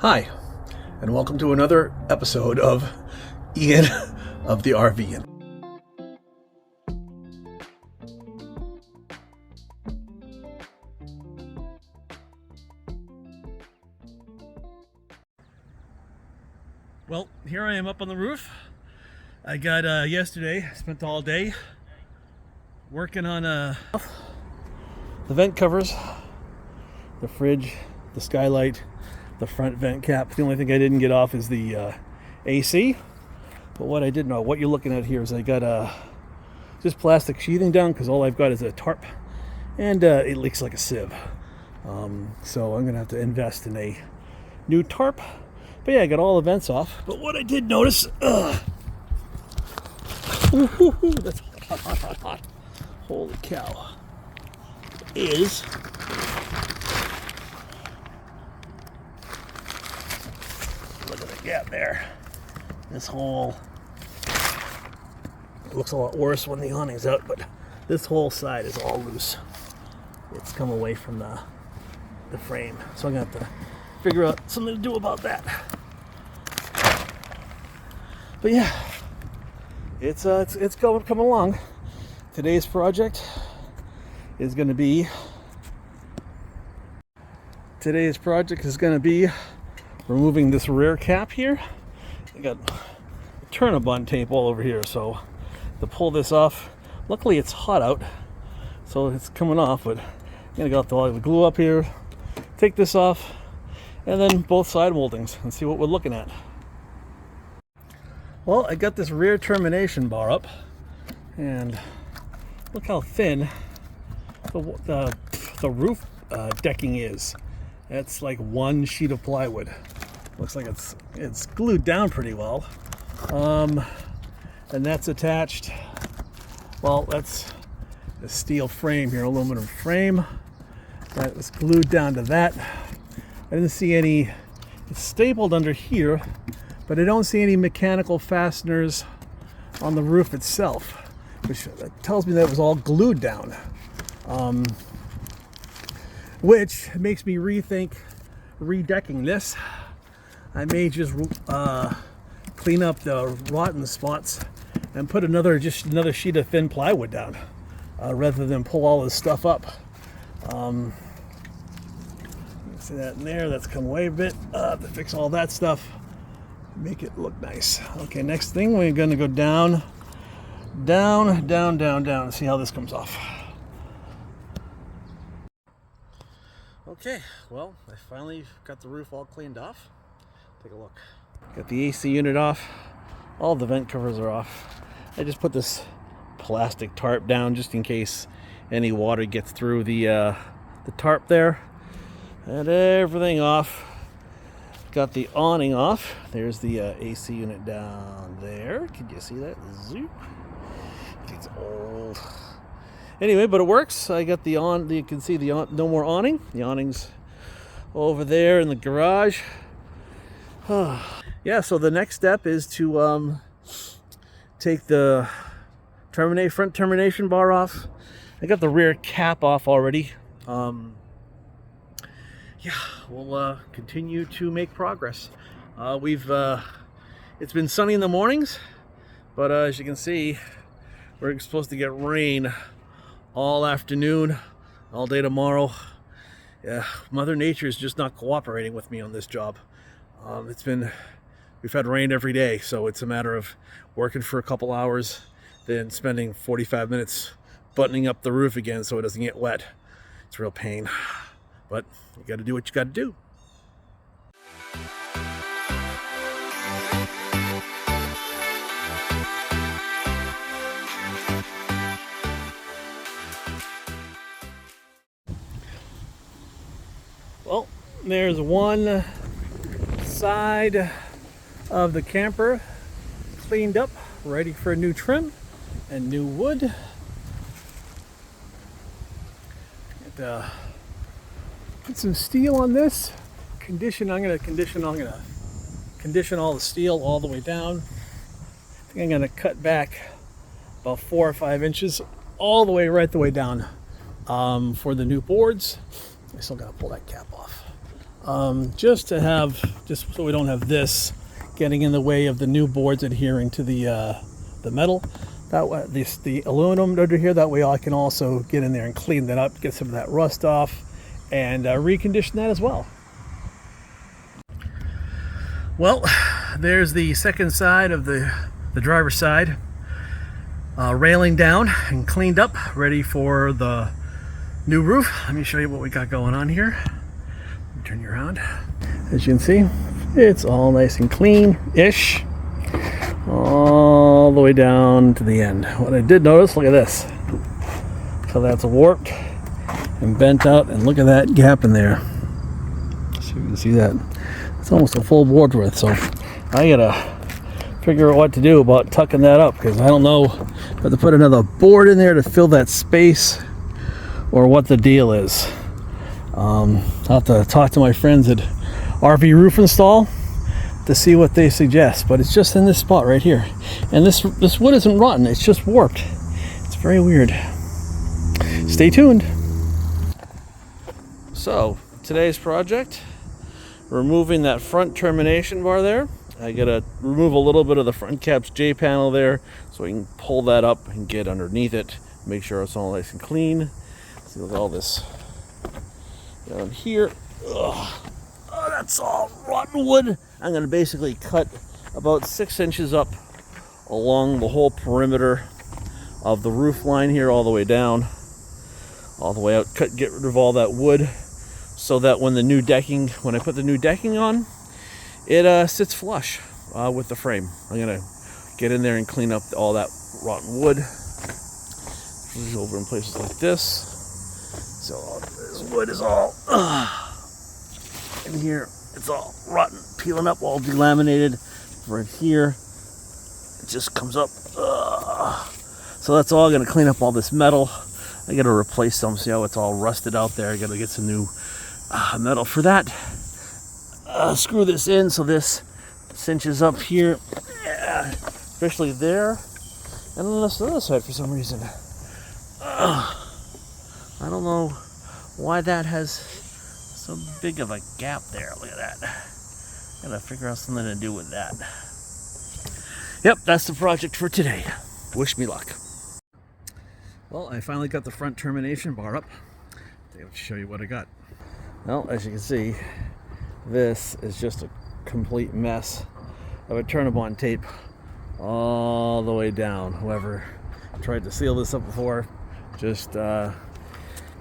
Hi, and welcome to another episode of Ian of the RV Inn. Well, here I am up on the roof. I got yesterday, spent all day working on the vent covers, the fridge, the skylight, the front vent cap. The only thing I didn't get off is the AC. But what I did know, what you're looking at here is I got just plastic sheathing down because all I've got is a tarp, and it leaks like a sieve. So I'm gonna have to invest in a new tarp. But yeah, I got all the vents off. But what I did notice, that's hot. Holy cow! Is look at the gap there. This whole, it looks a lot worse when the awning's out, but this whole side is all loose. It's come away from the frame, so I'm gonna have to figure out something to do about that. But yeah, it's coming along. Today's project is going to be removing this rear cap here. I got Turnabond tape all over here, so to pull this off, luckily it's hot out, so it's coming off, but I'm gonna get all the glue up here, take this off, and then both side moldings and see what we're looking at. Well, I got this rear termination bar up, and look how thin the roof decking is. That's like one sheet of plywood. Looks like it's glued down pretty well, and that's attached. Well, that's the steel frame here, aluminum frame. That was glued down to that. I didn't see any. It's stapled under here, but I don't see any mechanical fasteners on the roof itself, which tells me that it was all glued down, which makes me rethink redecking this. I may just clean up the rotten spots and put another sheet of thin plywood down, rather than pull all this stuff up. See that in there? That's come away a bit. To fix all that stuff, make it look nice. Okay, next thing, we're gonna go down, and see how this comes off. Okay, well, I finally got the roof all cleaned off. Take a look. Got the AC unit off. All the vent covers are off. I just put this plastic tarp down just in case any water gets through the tarp there. And everything off. Got the awning off. There's the AC unit down there. Can you see that? Zoop. It's old. Anyway, but it works. I got the you can see the no more awning. The awning's over there in the garage. Yeah, so the next step is to take the front termination bar off. I got the rear cap off already. Yeah, we'll continue to make progress. It's been sunny in the mornings, but as you can see, we're supposed to get rain all afternoon, all day tomorrow. Yeah, Mother Nature is just not cooperating with me on this job. We've had rain every day, so it's a matter of working for a couple hours, then spending 45 minutes buttoning up the roof again so it doesn't get wet. It's a real pain, but you got to do what you got to do. Well, there's one side of the camper cleaned up, ready for a new trim and new wood. Put some steel on this. I'm gonna condition all the steel all the way down. I think I'm gonna cut back about 4 or 5 inches all the way right the way down for the new boards. I still gotta pull that cap off. just so we don't have this getting in the way of the new boards adhering to the metal. That way, the aluminum under here. That way, I can also get in there and clean that up, get some of that rust off, and recondition that as well. Well, there's the second side of the driver's side, railing down and cleaned up, ready for the new roof. Let me show you what we got going on here. Turn you around. As you can see, it's all nice and clean-ish, all the way down to the end. What I did notice, look at this. So that's warped and bent out, and look at that gap in there. So you can see that. It's almost a full board width, so I gotta figure out what to do about tucking that up, because I don't know if I have to put another board in there to fill that space or what the deal is. I'll have to talk to my friends at RV Roof Install to see what they suggest, but it's just in this spot right here, and this wood isn't rotten, it's just warped. It's very weird. Stay tuned. So today's project, removing that front termination bar there. I gotta remove a little bit of the front cap's J panel there so we can pull that up and get underneath it, make sure it's all nice and clean. See, look at all this down here. Ugh. Oh, that's all rotten wood. I'm gonna basically cut about 6 inches up along the whole perimeter of the roof line here, all the way down, all the way out. Get rid of all that wood, so that when I put the new decking on, it sits flush with the frame. I'm gonna get in there and clean up all that rotten wood. Over in places like this. So this wood is all in here. It's all rotten, peeling up, all delaminated. Right here, it just comes up. So that's all gonna clean up all this metal. I gotta replace some. See how it's all rusted out there? I gotta get some new metal for that. Screw this in so this cinches up here, especially there, and on this other side for some reason. I don't know why that has so big of a gap there. Look at that. Gotta figure out something to do with that. Yep, that's the project for today. Wish me luck. Well, I finally got the front termination bar up. I'll show you what I got. Well, as you can see, this is just a complete mess of a turn-up-on tape all the way down. Whoever tried to seal this up before, just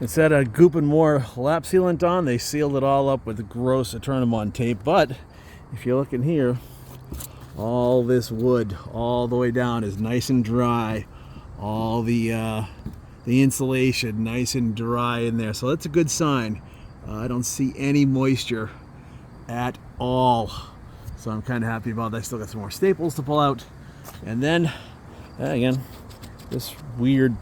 instead of gooping more lap sealant on, they sealed it all up with gross turn-up-on tape. But if you look in here, all this wood all the way down is nice and dry. All the insulation nice and dry in there, so that's a good sign. I don't see any moisture at all, so I'm kind of happy about that. I still got some more staples to pull out, and then again, this weird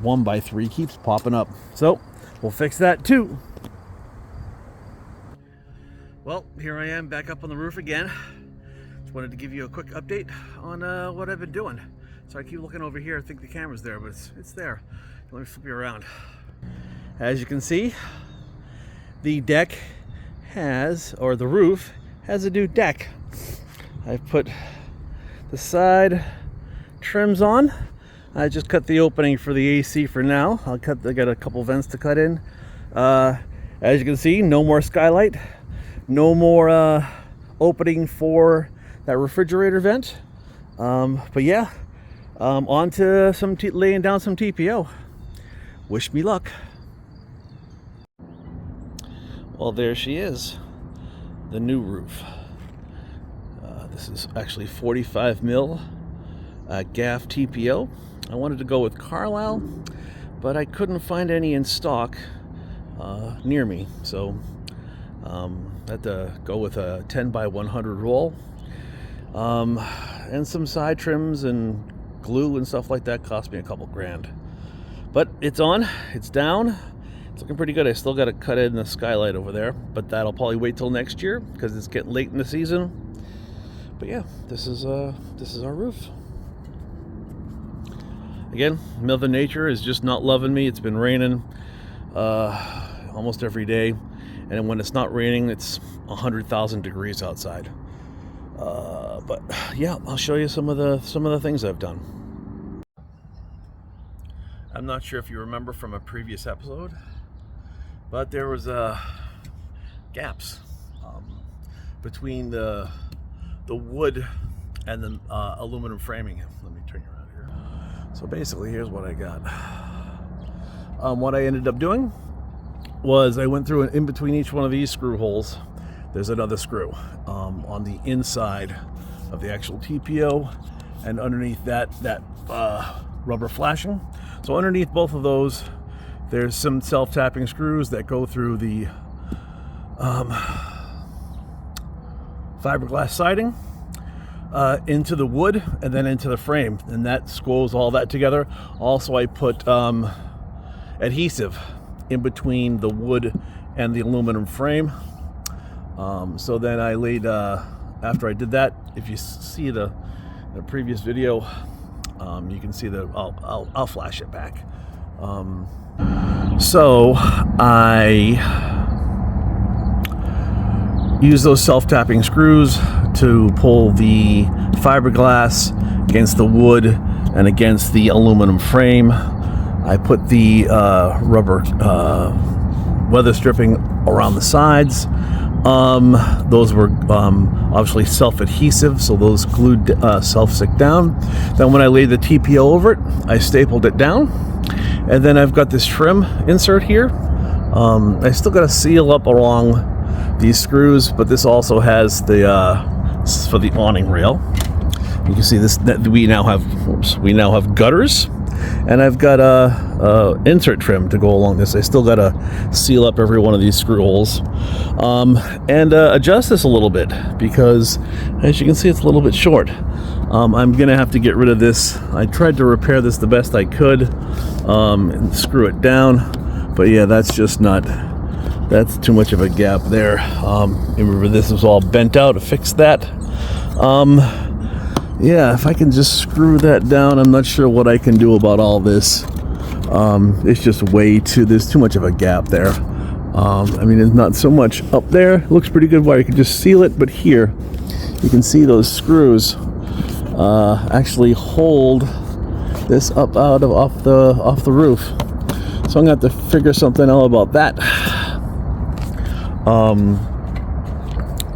1x3 keeps popping up, so we'll fix that too. Well, here I am back up on the roof again. Just wanted to give you a quick update on what I've been doing. So I keep looking over here, I think the camera's there, but it's there. Let me flip you around. As you can see, the deck the roof has a new deck. I've put the side trims on. I just cut the opening for the AC for now. I got a couple vents to cut in. As you can see, no more skylight, no more opening for that refrigerator vent. But yeah, on to laying down some TPO. Wish me luck. Well, there she is, the new roof. This is actually 45 mil gaff TPO. I wanted to go with Carlisle, but I couldn't find any in stock near me, so I had to go with a 10x100 roll. And some side trims and glue and stuff like that cost me a couple grand. But it's on, it's down, it's looking pretty good. I still got to cut in the skylight over there, but that'll probably wait till next year because it's getting late in the season. But yeah, this is our roof. Again, Mother Nature is just not loving me. It's been raining almost every day, and when it's not raining, it's 100,000 degrees outside. But yeah, I'll show you some of the things I've done. I'm not sure if you remember from a previous episode, but there was gaps between the wood and the aluminum framing. Let me turn you around here. So basically, here's what I got. What I ended up doing was I went through and in between each one of these screw holes, there's another screw on the inside of the actual TPO, and underneath that rubber flashing. So underneath both of those, there's some self-tapping screws that go through the fiberglass siding into the wood and then into the frame, and that screws all that together. Also, I put adhesive in between the wood and the aluminum frame. So then I laid, after I did that, if you see the previous video, you can see I'll flash it back. So I use those self-tapping screws to pull the fiberglass against the wood and against the aluminum frame. I put the rubber weather stripping around the sides. Those were obviously self-adhesive, so those glued self-stick down. Then when I laid the TPO over it, I stapled it down, and then I've got this trim insert here. I still got to seal up along these screws, but this also has the this is for the awning rail. You can see this. We now have gutters, and I've got a insert trim to go along this. I still got to seal up every one of these screw holes and adjust this a little bit, because as you can see, it's a little bit short. I'm gonna have to get rid of this. I tried to repair this the best I could and screw it down, but yeah, that's just not. That's too much of a gap there. Remember, this was all bent out. To fix that. Yeah, if I can just screw that down, I'm not sure what I can do about all this. It's just there's too much of a gap there. I mean, there's not so much up there. It looks pretty good where you can just seal it, but here, you can see those screws actually hold this up off the roof. So I'm gonna have to figure something out about that.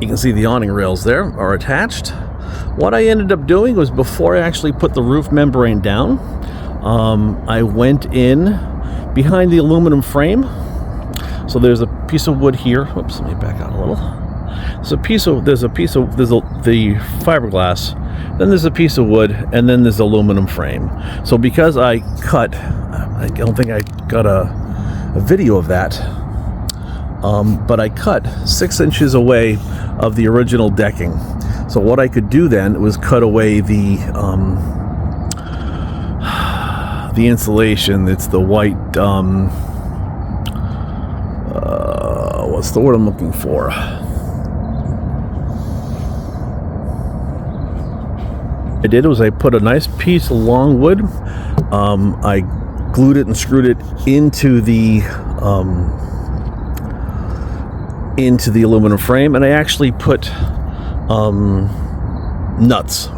You can see the awning rails there are attached. What I ended up doing was, before I actually put the roof membrane down, I went in behind the aluminum frame. So there's a piece of wood here. Whoops, let me back out a little. There's the fiberglass, then there's a piece of wood, and then there's aluminum frame. So because I don't think I got a video of that, but I cut 6 inches away of the original decking. So what I could do then was cut away the insulation. It's the white, what's the word I'm looking for? I did was I put a nice piece of long wood. I glued it and screwed it into the aluminum frame, and I actually put nuts,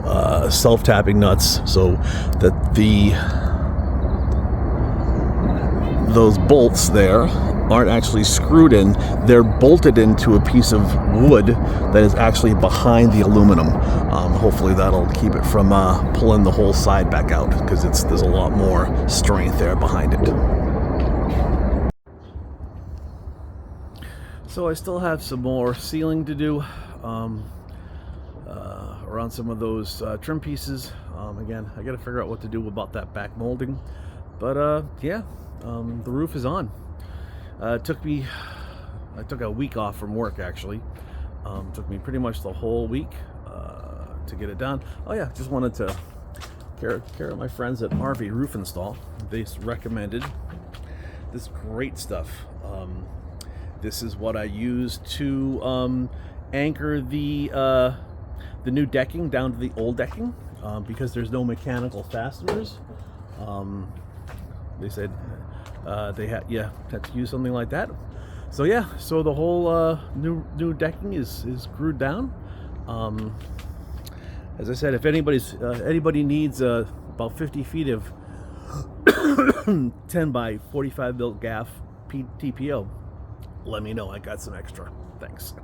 self-tapping nuts, so that those bolts there aren't actually screwed in. They're bolted into a piece of wood that is actually behind the aluminum. Hopefully that'll keep it from pulling the whole side back out, because there's a lot more strength there behind it. So I still have some more sealing to do around some of those trim pieces. Again, I got to figure out what to do about that back molding, but yeah, the roof is on. I took a week off from work, actually. Took me pretty much the whole week to get it done. Oh yeah, just wanted to care of my friends at RV Roof Install. They recommended this great stuff. This is what I use to anchor the new decking down to the old decking, because there's no mechanical fasteners. They said they had to use something like that. So yeah, so the whole new decking is screwed down. As I said, if anybody needs about 50 feet of 10 by 45 mil gaff TPO, let me know. I got some extra. Thanks.